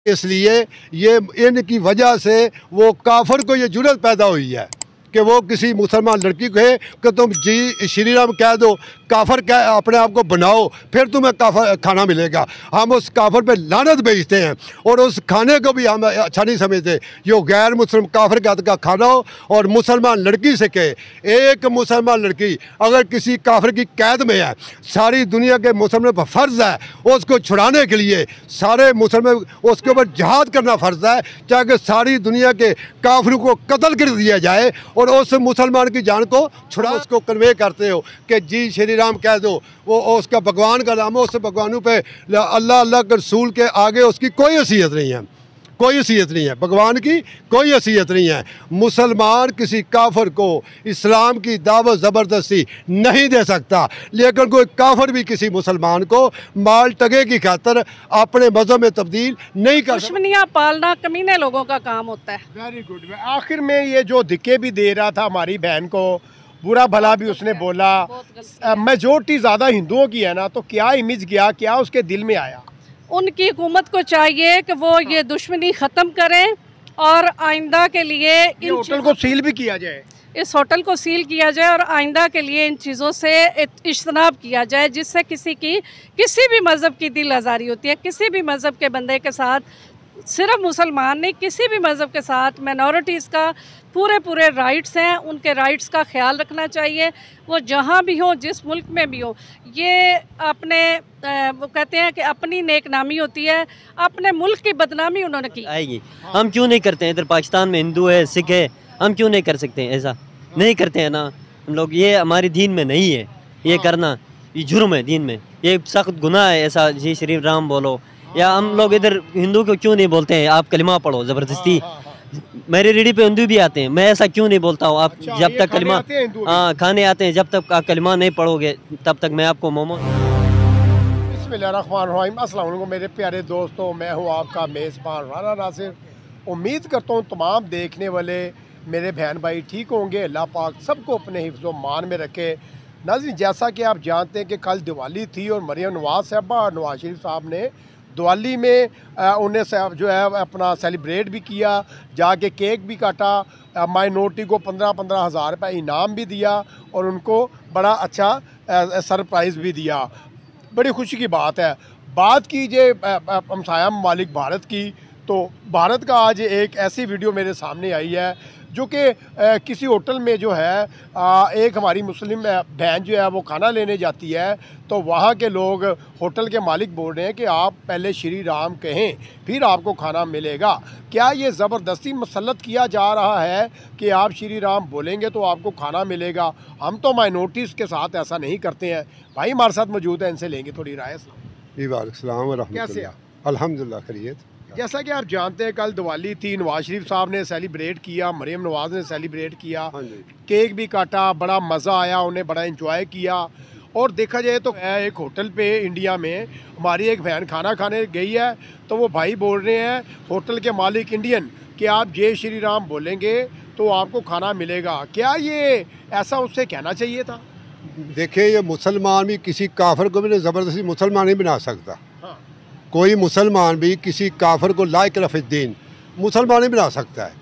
इसलिए ये इनकी वजह से वो काफर को ये जुर्रत पैदा हुई है कि वो किसी मुसलमान लड़की को है कि तुम जी श्री राम कह दो, काफर कह अपने आप को बनाओ, फिर तुम्हें काफर खाना मिलेगा। हम उस काफर पे लानत भेजते हैं और उस खाने को भी हम अच्छा नहीं समझते। जो गैर मुस्लिम काफर के हाथ का खाना हो और मुसलमान लड़की से कहे, एक मुसलमान लड़की अगर किसी काफर की कैद में है, सारी दुनिया के मुसलमान पर फ़र्ज़ है उसको छुड़ाने के लिए सारे मुसलमान उसके ऊपर जहाद करना फ़र्ज़ है, चाहे सारी दुनिया के काफिरों को कत्ल कर दिया जाए और उस मुसलमान की जान को छुड़ा। उसको कन्वे करते हो कि जी श्री राम कह दो, वो उसका भगवान का नाम है, उस भगवानों पे अल्लाह अल्लाह के रसूल के आगे उसकी कोई हैसियत नहीं है, कोई हैसियत नहीं है, भगवान की कोई हैसियत नहीं है। मुसलमान किसी काफर को इस्लाम की दावत ज़बरदस्ती नहीं दे सकता, लेकिन कोई काफर भी किसी मुसलमान को माल टगे की खातर अपने मज़हब में तब्दील नहीं कर सकता। दुश्मनियाँ पालना कमीने लोगों का काम होता है। Very good. आखिर में ये जो धिक्के भी दे रहा था हमारी बहन को, बुरा भला भी उसने बोला, मेजोरिटी ज़्यादा हिंदुओं की है ना, तो क्या इमेज गया, क्या उसके दिल में आया? उनकी हुकूमत को चाहिए कि वो ये दुश्मनी ख़त्म करें और आइंदा के लिए इन होटल को सील भी किया जाए, इस होटल को सील किया जाए और आइंदा के लिए इन चीज़ों से इज्तनाब किया जाए, जिससे किसी भी मज़हब की दिल आज़ारी होती है। किसी भी मज़हब के बंदे के साथ, सिर्फ मुसलमान नहीं, किसी भी मज़हब के साथ मिनॉरिटीज़ का पूरे राइट्स हैं, उनके राइट्स का ख्याल रखना चाहिए। वो जहाँ भी हो, जिस मुल्क में भी हो, ये अपने वो कहते हैं कि अपनी नेकनामी होती है, अपने मुल्क की बदनामी उन्होंने की आएगी। हम क्यों नहीं करते हैं? इधर पाकिस्तान में हिंदू है, सिख है, हम क्यों नहीं कर सकते हैं? ऐसा नहीं करते हैं ना हम लोग। ये हमारे दीन में नहीं है, ये करना ये जुर्म है दीन में, ये सख्त गुनाह है। ऐसा जी श्री राम बोलो, या हम लोग इधर हिंदू को क्यों नहीं बोलते हैं आप कलिमा पढ़ो ज़बरदस्ती? मेरे रेडी पे हिंदू भी आते हैं, मैं ऐसा क्यों नहीं बोलता हूँ? आप जब तक कलिमा खाने आते हैं, जब तक आप कलिमा नहीं पढ़ोगे तब तक मैं आपको मोमो। बिस्मिल्लाहिर्रहमानिर्रहीम। अस्सलाम वालेकुम मेरे प्यारे दोस्तों, मैं हूँ आपका मेज़बान राना नासिर। उम्मीद करता हूँ तमाम देखने वाले मेरे बहन भाई ठीक होंगे। अल्लाह पाक सबको अपने हिफ्ज़ो मान में रखे। नाज़रीन, जैसा कि आप जानते हैं कि कल दिवाली थी और मरियम नवाज़ साहबा और नवाज शरीफ साहब ने दिवाली में उन्हें जो है अपना सेलिब्रेट भी किया, जाके केक भी काटा, माइनॉरिटी को 15-15 हज़ार रुपये इनाम भी दिया और उनको बड़ा अच्छा सरप्राइज़ भी दिया। बड़ी खुशी की बात है। बात कीजिए हमसाया ममालिक भारत की, तो भारत का आज एक ऐसी वीडियो मेरे सामने आई है जो कि किसी होटल में जो है एक हमारी मुस्लिम बहन जो है वो खाना लेने जाती है, तो वहाँ के लोग होटल के मालिक बोल रहे हैं कि आप पहले श्री राम कहें फिर आपको खाना मिलेगा। क्या ये ज़बरदस्ती मसलत किया जा रहा है कि आप श्री राम बोलेंगे तो आपको खाना मिलेगा? हम तो माइनॉरिटीज़ के साथ ऐसा नहीं करते हैं। भाई हमारे साथ मौजूद है, इनसे लेंगे थोड़ी राय। कैसे अल्हम्दुलिल्लाह खैरियत। जैसा कि आप जानते हैं कल दिवाली थी, नवाज शरीफ साहब ने सेलिब्रेट किया, मरियम नवाज़ ने सेलिब्रेट किया, केक भी काटा, बड़ा मज़ा आया, उन्हें बड़ा एंजॉय किया। और देखा जाए तो एक होटल पे इंडिया में हमारी एक बहन खाना खाने गई है, तो वो भाई बोल रहे हैं होटल के मालिक इंडियन कि आप जय श्री राम बोलेंगे तो आपको खाना मिलेगा। क्या ये ऐसा उससे कहना चाहिए था? देखिए, ये मुसलमान भी किसी काफर को भी ज़बरदस्ती मुसलमान नहीं बना सकता। कोई मुसलमान भी किसी काफर को लायक रफ़ीद्दीन मुसलमान नहीं बना सकता है।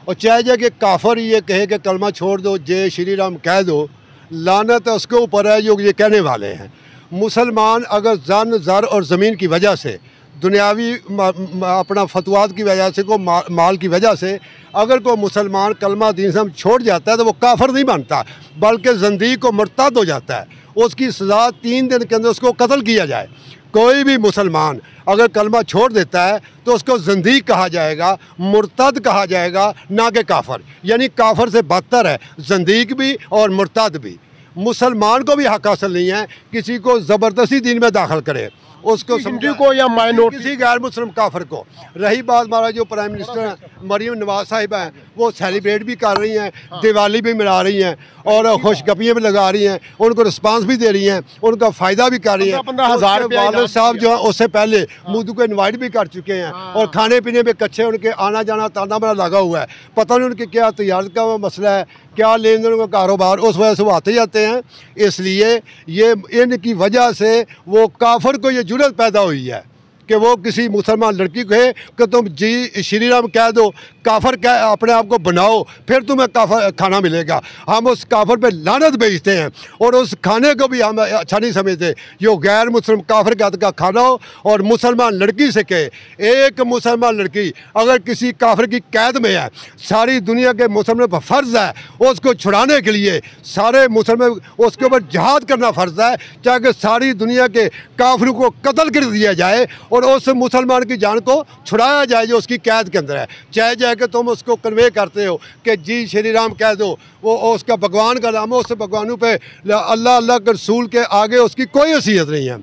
और चाहे कि काफर ये कहे कि कलमा छोड़ दो, जय श्री राम कह दो, लानत उसके ऊपर है जो ये कहने वाले हैं। मुसलमान अगर जान ज़र और ज़मीन की वजह से, दुनियावी अपना फतवात की वजह से, को माल की वजह से अगर कोई मुसलमान कलमा दीन से हम छोड़ जाता है तो वो काफर नहीं बनता, बल्कि ज़ंदीक को मुर्तद हो जाता है। उसकी सज़ा 3 दिन के अंदर उसको कत्ल किया जाए। कोई भी मुसलमान अगर कलमा छोड़ देता है तो उसको ज़ंदीक कहा जाएगा, मुर्तद कहा जाएगा, ना कि काफर। यानी काफर से बदतर है ज़ंदीक भी और मुर्तद भी। मुसलमान को भी हक हासिल नहीं है किसी को ज़बरदस्ती दीन में दाखिल करे, उसको हिंदू को या माइनॉरिटी किसी गैर मुस्लिम काफर को। रही बात हमारा जो प्राइम मिनिस्टर हैं मरियम नवाज़ साहिबा हैं, वो सेलिब्रेट भी कर रही हैं, दिवाली भी मना रही हैं और खुशगपियाँ भी लगा रही हैं, उनको रिस्पांस भी दे रही हैं, उनका फ़ायदा भी कर रही हैं। 15,000 वालिद साहब जो है उससे पहले मुद्दू को इन्वाइट भी कर चुके हैं और खाने पीने में कच्चे उनके आना जाना ताना बाना लगा हुआ है। पता नहीं उनके क्या तजारत का मसला है, क्या लेन देन का कारोबार, उस वजह से वो आते जाते हैं। इसलिए ये इनकी वजह से वो काफर को ये जुर्रत पैदा हुई है कि वो किसी मुसलमान लड़की को है कि तुम जी श्री राम कह दो, काफर कह अपने आप को बनाओ, फिर तुम्हें काफर खाना मिलेगा। हम उस काफर पे लानत भेजते हैं और उस खाने को भी हम अच्छा नहीं समझते। जो गैर मुस्लिम काफर के हाथ का खाना हो और मुसलमान लड़की से कहे, एक मुसलमान लड़की अगर किसी काफर की कैद में है, सारी दुनिया के मुसलमान पर फ़र्ज़ है उसको छुड़ाने के लिए सारे मुसलमान उसके ऊपर जहाद करना फ़र्ज़ है, चाहे सारी दुनिया के काफिरों को कत्ल कर दिया जाए और उस मुसलमान की जान को छुड़ाया जाए जो उसकी कैद के अंदर है। चाहे कि तुम उसको कन्वे करते हो कि जी श्री राम कह दो, वो उसका भगवान का नाम हो, उस भगवानों पे अल्लाह अल्लाह के रसूल के आगे उसकी कोई हैसियत नहीं है,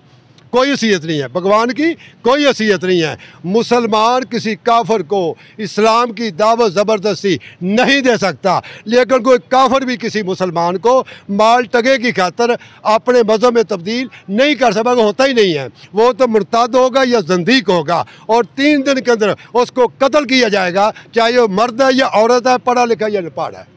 कोई हैसियत नहीं है, भगवान की कोई हैसियत नहीं है। मुसलमान किसी काफर को इस्लाम की दावत ज़बरदस्ती नहीं दे सकता, लेकिन कोई काफर भी किसी मुसलमान को माल टगे की खातर अपने मज़हब में तब्दील नहीं कर सकता, होता ही नहीं है। वो तो मुर्ताद होगा या जंदीक होगा और 3 दिन के अंदर उसको कत्ल किया जाएगा, चाहे वो मर्द है या औरत है, पढ़ा लिखा या अनपढ़ है।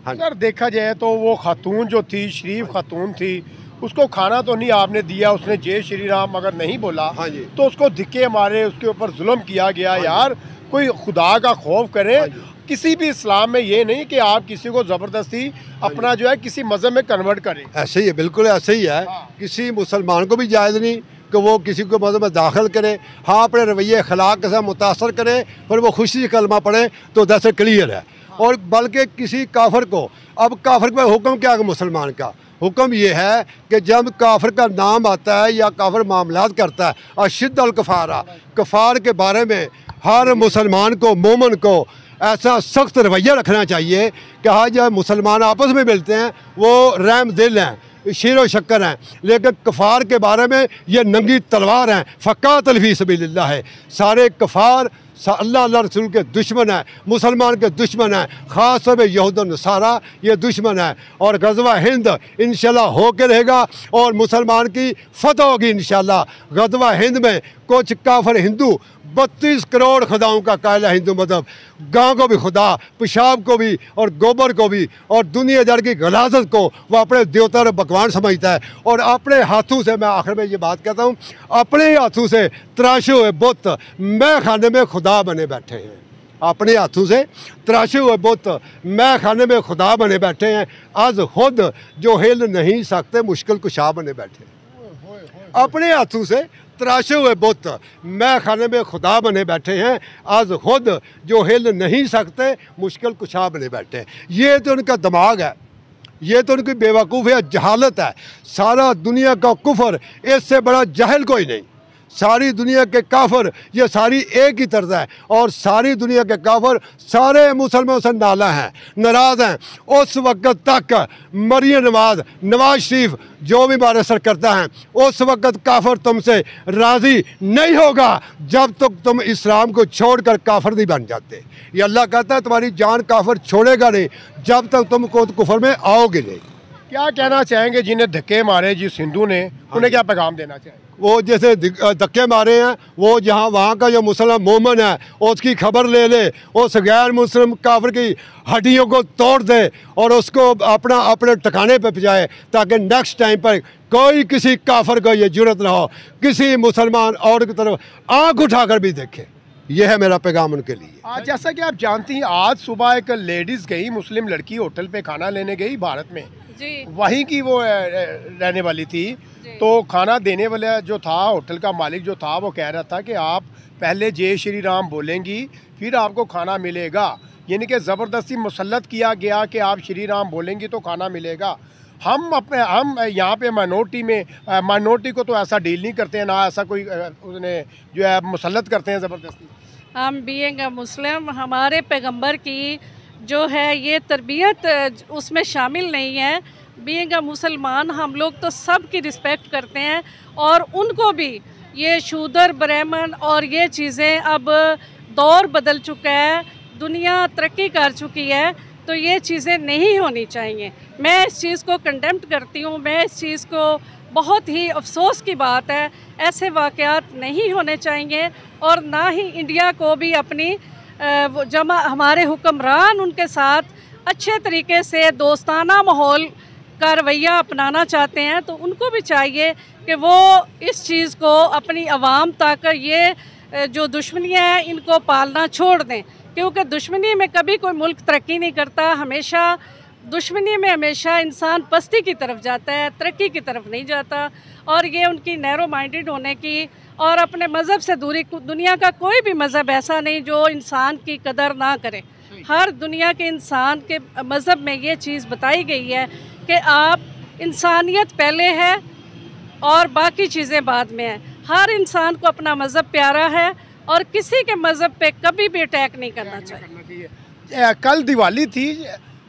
हाँ सर, देखा जाए तो वो खातून जो थी, शरीफ खातून थी, उसको खाना तो नहीं आपने दिया, उसने जय श्री राम अगर नहीं बोला, हाँ जी, तो उसको धिक्के मारे, उसके ऊपर जुल्म किया गया। यार कोई खुदा का खौफ करे। किसी भी इस्लाम में ये नहीं कि आप किसी को ज़बरदस्ती अपना जो है किसी मज़हब में कन्वर्ट करें। ऐसे ही है, बिल्कुल ऐसे ही है। किसी मुसलमान को भी जायज़ नहीं कि वो किसी को मज़हब में दाखिल करे। हाँ, अपने रवैये अखलाक के साथ मुतासर करे, पर वो खुशी से कलमा पढ़े तो दैट्स क्लियर है। और बल्कि किसी काफर को, अब काफर का हुक्म क्या है? मुसलमान का हुक्म ये है कि जब काफर का नाम आता है या काफर मामलात करता है, अशिद्द अल कफ़ारा, कफ़ार के बारे में हर मुसलमान को, मोमन को ऐसा सख्त रवैया रखना चाहिए कि हाँ, जब मुसलमान आपस में मिलते हैं वो रहम दिल हैं, शीर शक्कर हैं, लेकिन कफ़ार के बारे में ये नंगी तलवार हैं, फ़क़ातिल फ़ी सबीलिल्लाह है। सारे कफ़ार अल्लाह अल्लाह रसूल के दुश्मन है, मुसलमान के दुश्मन है, ख़ास तौर पर यहूद और नसारा ये दुश्मन है। और ग़ज़वा हिंद इंशाल्लाह हो के रहेगा और मुसलमान की फतह होगी इंशाल्लाह। ग़ज़वा हिंद में कुछ काफिर हिंदू 32 करोड़ खुदाओं का कायला हिंदू मज़हब, गाँव को भी खुदा, पेशाब को भी और गोबर को भी और दुनियादार की गलाजत को वो अपने देवता और भगवान समझता है। और अपने हाथों से, मैं आखिर में ये बात कहता हूँ, अपने ही हाथों से तराशे हुए बुत मैं खाने में खुदा बने बैठे हैं। अपने हाथों से तराशे हुए बुत मैं खाने में खुदा बने बैठे हैं। आज खुद जो हिल नहीं सकते मुश्किल कुशा बने बैठे हैं। अपने हाथों से तराशे हुए बुत मैं खाने में खुदा बने बैठे हैं। आज खुद जो हिल नहीं सकते मुश्किल कुशा बने बैठे हैं। ये तो उनका दिमाग है, ये तो उनकी बेवकूफ़ी है, जहालत है। सारा दुनिया का कुफर, इससे बड़ा जाहिल कोई नहीं। सारी दुनिया के काफर ये सारी एक ही तर्ज है और सारी दुनिया के काफर सारे मुसलमानों से नाला हैं, नाराज़ हैं। उस वक्त तक मरियम नवाज शरीफ जो भी बारसर करता है, उस वक्त काफर तुमसे राज़ी नहीं होगा जब तक तुम इस्लाम को छोड़कर काफर नहीं बन जाते। ये अल्लाह कहता है तुम्हारी जान काफर छोड़ेगा नहीं जब तक तुम कुफर में आओगे नहीं। क्या कहना चाहेंगे जिन्हें धक्के मारे जिस हिंदू ने, उन्हें क्या पैगाम देना चाहेंगे? वो जैसे धक्के मारे हैं, वो जहाँ वहाँ का जो मुसलमान मोमन है उसकी खबर ले ले, उस गैर मुस्लिम काफिर की हड्डियों को तोड़ दे और उसको अपने ठिकाने पे पहुँचाए, ताकि नेक्स्ट टाइम पर कोई किसी काफिर को ये जुर्रत ना हो किसी मुसलमान औरत की तरफ आँख उठाकर भी देखे। ये है मेरा पैगाम उनके लिए। आज जैसा कि आप जानती हैं, आज सुबह एक लेडीज़ गई, मुस्लिम लड़की होटल पे खाना लेने गई भारत में जी, वहीं की वो रहने वाली थी। तो खाना देने वाला जो था, होटल का मालिक जो था, वो कह रहा था कि आप पहले जय श्री राम बोलेंगी फिर आपको खाना मिलेगा, यानी कि ज़बरदस्ती मुसल्लत किया गया कि आप श्री राम बोलेंगी तो खाना मिलेगा। हम यहाँ पे माइनॉरिटी को तो ऐसा डील नहीं करते हैं, ना ऐसा कोई उसने जो है मुसल्लत करते हैं ज़बरदस्ती। हम बीइंग अ मुस्लिम, हमारे पैगंबर की जो है ये तरबियत उसमें शामिल नहीं है। बीइंग अ मुसलमान हम लोग तो सब की रिस्पेक्ट करते हैं और उनको भी ये शूदर ब्राह्मण और ये चीज़ें, अब दौर बदल चुका है, दुनिया तरक्की कर चुकी है, तो ये चीज़ें नहीं होनी चाहिए। मैं इस चीज़ को कंडेम्ड करती हूँ। मैं इस चीज़ को बहुत ही अफसोस की बात है, ऐसे वाक़यात नहीं होने चाहिए। और ना ही इंडिया को भी अपनी हमारे हुक्मरान उनके साथ अच्छे तरीके से दोस्ताना माहौल का रवैया अपनाना चाहते हैं तो उनको भी चाहिए कि वो इस चीज़ को अपनी आवाम तक ये जो दुश्मनियाँ हैं इनको पालना छोड़ दें, क्योंकि दुश्मनी में कभी कोई मुल्क तरक्की नहीं करता। हमेशा दुश्मनी में हमेशा इंसान पस्ती की तरफ जाता है, तरक्की की तरफ नहीं जाता। और ये उनकी नैरो माइंडेड होने की और अपने मज़हब से दूरी, दुनिया का कोई भी मज़हब ऐसा नहीं जो इंसान की कदर ना करे। हर दुनिया के इंसान के मज़हब में ये चीज़ बताई गई है कि आप इंसानियत पहले है और बाकी चीज़ें बाद में हैं। हर इंसान को अपना मज़हब प्यारा है और किसी के मज़हब पे कभी भी अटैक नहीं करना चाहिए। कल दिवाली थी,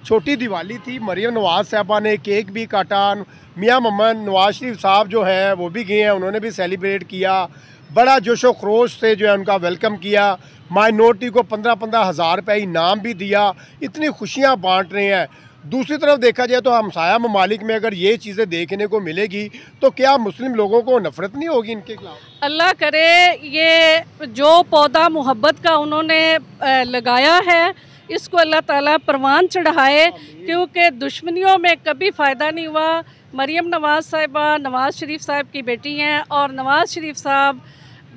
छोटी दिवाली थी, मरियम नवाज़ साहबा ने केक भी काटा, मियाँ मोहम्मद नवाज शरीफ साहब जो हैं वो भी गए हैं, उन्होंने भी सेलिब्रेट किया, बड़ा जोशो खरोश से जो है उनका वेलकम किया। माइनॉरिटी को 15-15 हज़ार रुपये इनाम भी दिया, इतनी खुशियाँ बांट रहे हैं। दूसरी तरफ देखा जाए तो हमसाया ममालिक में अगर ये चीज़ें देखने को मिलेगी तो क्या मुस्लिम लोगों को नफरत नहीं होगी इनके खिलाफ? अल्लाह करे ये जो पौधा मोहब्बत का उन्होंने लगाया है इसको अल्लाह ताला परवान चढ़ाए, क्योंकि दुश्मनियों में कभी फ़ायदा नहीं हुआ। मरियम नवाज़ साहिबा नवाज़ शरीफ साहब की बेटी हैं और नवाज़ शरीफ साहब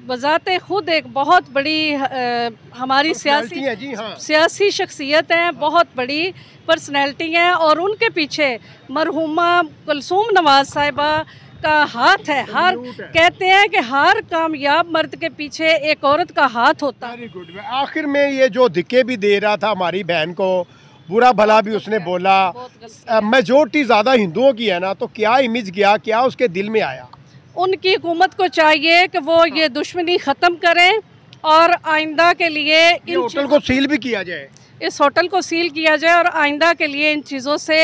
बज़ाते ख़ुद एक बहुत बड़ी हमारी सियासी शख्सियत हैं, बहुत बड़ी पर्सनैलिटी हैं और उनके पीछे मरहुमा कुलसूम नवाज़ साहिबा का हाथ है। हर कहते हैं कि हर कामयाब मर्द के पीछे एक औरत का हाथ होता है। आखिर में ये जो धिक्के भी दे रहा था हमारी बहन को, बुरा भला भी उसने बोला, मेजोरिटी ज़्यादा हिंदुओं की है ना, तो क्या इमेज गया, क्या उसके दिल में आया? उनकी हुकूमत को चाहिए कि वो ये दुश्मनी ख़त्म करें और आइंदा के लिए इन होटल को सील भी किया जाए, इस होटल को सील किया जाए और आइंदा के लिए इन चीज़ों से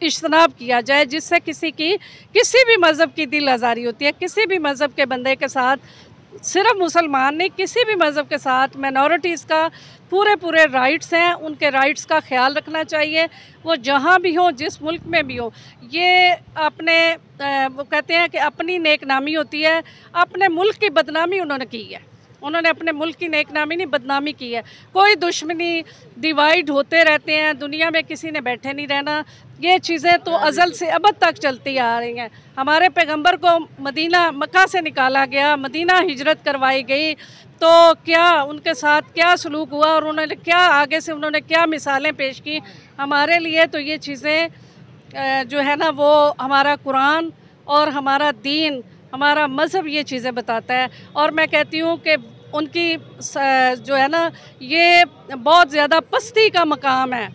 इज्तनाब किया जाए, जिससे किसी भी मज़हब की दिल आज़ारी होती है। किसी भी मज़हब के बंदे के साथ, सिर्फ मुसलमान नहीं, किसी भी मज़हब के साथ माइनॉरिटीज़ का पूरे राइट्स हैं, उनके राइट्स का ख्याल रखना चाहिए। वो जहाँ भी हो, जिस मुल्क में भी हो, ये अपने वो कहते हैं कि अपनी नेकनामी होती है, अपने मुल्क की बदनामी उन्होंने की है। उन्होंने अपने मुल्क की नेकनामी नहीं, बदनामी की है। कोई दुश्मनी, डिवाइड होते रहते हैं, दुनिया में किसी ने बैठे नहीं रहना। ये चीज़ें तो अज़ल से अबद तक चलती आ रही हैं। हमारे पैगंबर को मक्का से निकाला गया, मदीना हिजरत करवाई गई, तो क्या उनके साथ क्या सलूक हुआ और उन्होंने क्या आगे से उन्होंने क्या मिसालें पेश की हमारे लिए। तो ये चीज़ें जो है ना, वो हमारा कुरान और हमारा दीन, हमारा मज़हब ये चीज़ें बताता है। और मैं कहती हूँ कि उनकी जो है ना, ये बहुत ज़्यादा पस्ती का मकाम है,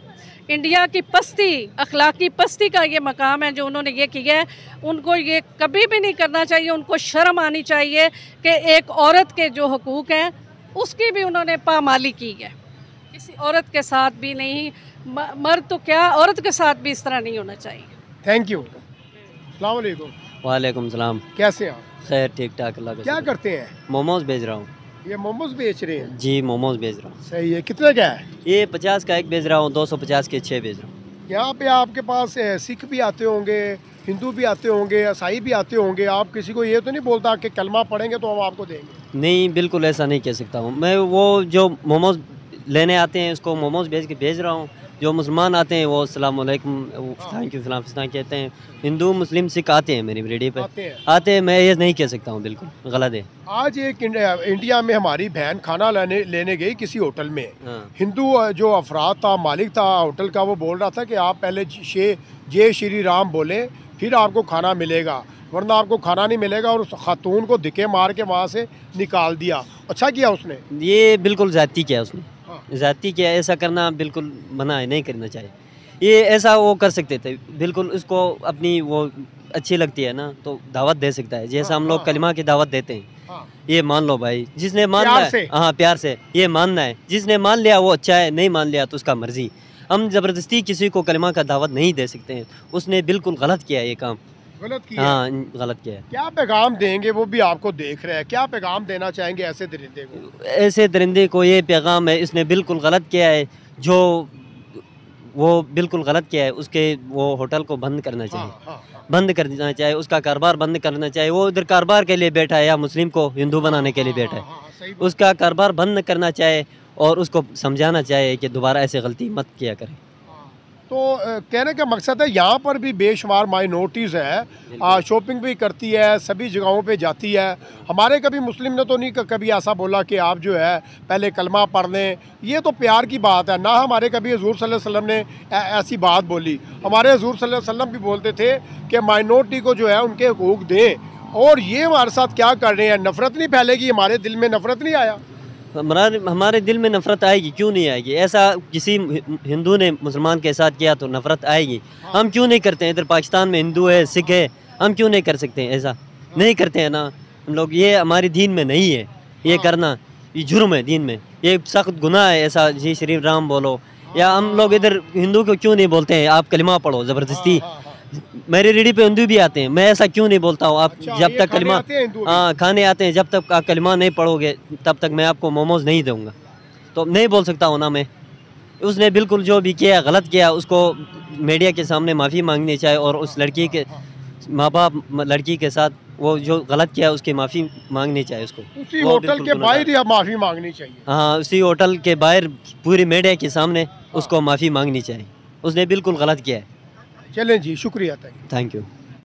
इंडिया की पस्ती, अखलाकी पस्ती का ये मकाम है जो उन्होंने ये किया है। उनको ये कभी भी नहीं करना चाहिए। उनको शर्म आनी चाहिए कि एक औरत के जो हुकूक हैं उसकी भी उन्होंने पामाली की है। किसी औरत के साथ भी नहीं, मर्द तो क्या, औरत के साथ भी इस तरह नहीं होना चाहिए। Thank you. अस्सलाम वालेकुम। वालेकुम सलाम। कैसे हैं आप? खैर, ठीक ठाक, अल्लाह का क्या शुक्र। करते हैं? मोमोज बेच रहा हूँ। ये मोमोज बेच रहे हैं? जी, मोमोज बेच रहा हूँ। सही है। कितने का है ये? 50 का एक बेच रहा हूँ, 250 के 6 बेच रहा हूँ। यहाँ पे आपके पास सिख भी आते होंगे, हिंदू भी आते होंगे, ईसाई भी आते होंगे। आप किसी को ये तो नहीं बोलता कि कलमा पढ़ेंगे तो हम आपको देंगे? नहीं, बिल्कुल ऐसा नहीं कह सकता हूँ मैं। वो जो मोमोज लेने आते हैं उसको मोमोज बेच के भेज रहा हूँ। जो मुसलमान आते हैं वो अस्सलाम वालेकुम, थैंक यू, सलाम फिस्तान कहते हैं। हिंदू मुस्लिम सिख आते हैं मेरी रेडी पे, आते हैं। मैं ये नहीं कह सकता हूँ, बिल्कुल गलत है। आज एक इंडिया में हमारी बहन खाना लेने गई किसी होटल में। हाँ। हिंदू जो अफराद था, मालिक था होटल का, वो बोल रहा था कि आप पहले जय श्री राम बोलें फिर आपको खाना मिलेगा, वरना आपको खाना नहीं मिलेगा। और उस खातून को धिक्के मार के वहाँ से निकाल दिया। अच्छा किया उसने? ये बिल्कुल ज़्यादती किया उसने। ज़्यादती किया, ऐसा करना बिल्कुल मना है, नहीं करना चाहिए। ये ऐसा वो कर सकते थे, बिल्कुल उसको अपनी वो अच्छी लगती है ना तो दावत दे सकता है, जैसा हम लोग कलिमा की दावत देते हैं। ये मान लो भाई, जिसने मानना है, हाँ प्यार से ये मानना है। जिसने मान लिया वो अच्छा है, नहीं मान लिया तो उसका मर्जी। हम ज़बरदस्ती किसी को कलिमा का दावत नहीं दे सकते हैं। उसने बिल्कुल गलत किया ये काम, गलत किया। हाँ, गलत किया है। क्या पैगाम देंगे? वो भी आपको देख रहे हैं, क्या पैगाम देना चाहेंगे ऐसे दरिंदे को? ऐसे दरिंदे को ये पैगाम है, इसने बिल्कुल गलत किया है, जो वो बिल्कुल गलत किया है। उसके वो होटल को बंद करना चाहिए, बंद कर देना चाहिए, उसका कारोबार बंद करना चाहिए। वो उधर कारोबार के लिए बैठा है या मुस्लिम को हिंदू बनाने के लिए बैठा है, उसका कारोबार बंद करना चाहिए और उसको समझाना चाहिए कि दोबारा ऐसे गलती मत किया करें। तो कहने का मकसद है यहाँ पर भी बेशुमार माइनॉरिटीज़ है, शॉपिंग भी करती है, सभी जगहों पे जाती है। हमारे कभी मुस्लिम ने तो नहीं कभी ऐसा बोला कि आप जो है पहले कलमा पढ़ लें, ये तो प्यार की बात है ना। हमारे कभी हुज़ूर सल्लल्लाहु अलैहि वसल्लम ने ऐसी बात बोली। हमारे हुज़ूर सल्लल्लाहु अलैहि वसल्लम भी बोलते थे कि माइनॉरिटी को जो है उनके हकूक़ दें, और ये हमारे साथ क्या कर रहे हैं। नफ़रत नहीं फैलेगी, हमारे दिल में नफ़रत नहीं आया। हमारे दिल में नफ़रत आएगी, क्यों नहीं आएगी। ऐसा किसी हिंदू ने मुसलमान के साथ किया तो नफ़रत आएगी। हम क्यों नहीं करते हैं, इधर पाकिस्तान में हिंदू है, सिख है, हम क्यों नहीं कर सकते हैं ऐसा। नहीं करते हैं ना हम लोग, ये हमारे दीन में नहीं है। ये करना ये जुर्म है दीन में, ये सख्त गुनाह है। ऐसा जी श्री राम बोलो, या हम लोग इधर हिंदू को क्यों नहीं बोलते हैं आप कलिमा पढ़ो ज़बरदस्ती। मेरी रेडी पे हिंदू भी आते हैं, मैं ऐसा क्यों नहीं बोलता हूँ। आप जब तक कलिमा खाने आते हैं, जब तक आप कलिमा नहीं पढ़ोगे तब तक मैं आपको मोमोज नहीं दूंगा। तो नहीं बोल सकता हूँ ना मैं। उसने बिल्कुल जो भी किया गलत किया, उसको मीडिया के सामने माफ़ी मांगनी चाहिए, और उस लड़की के माँ बाप लड़की के साथ वो जो गलत किया उसकी माफ़ी मांगनी चाहिए उसको। उसी होटल के बाहर ही माफ़ी मांगनी चाहिए। हाँ, उसी होटल के बाहर पूरी मीडिया के सामने उसको माफ़ी मांगनी चाहिए। उसने बिल्कुल गलत किया है। चलें जी, शुक्रिया, थैंक यू।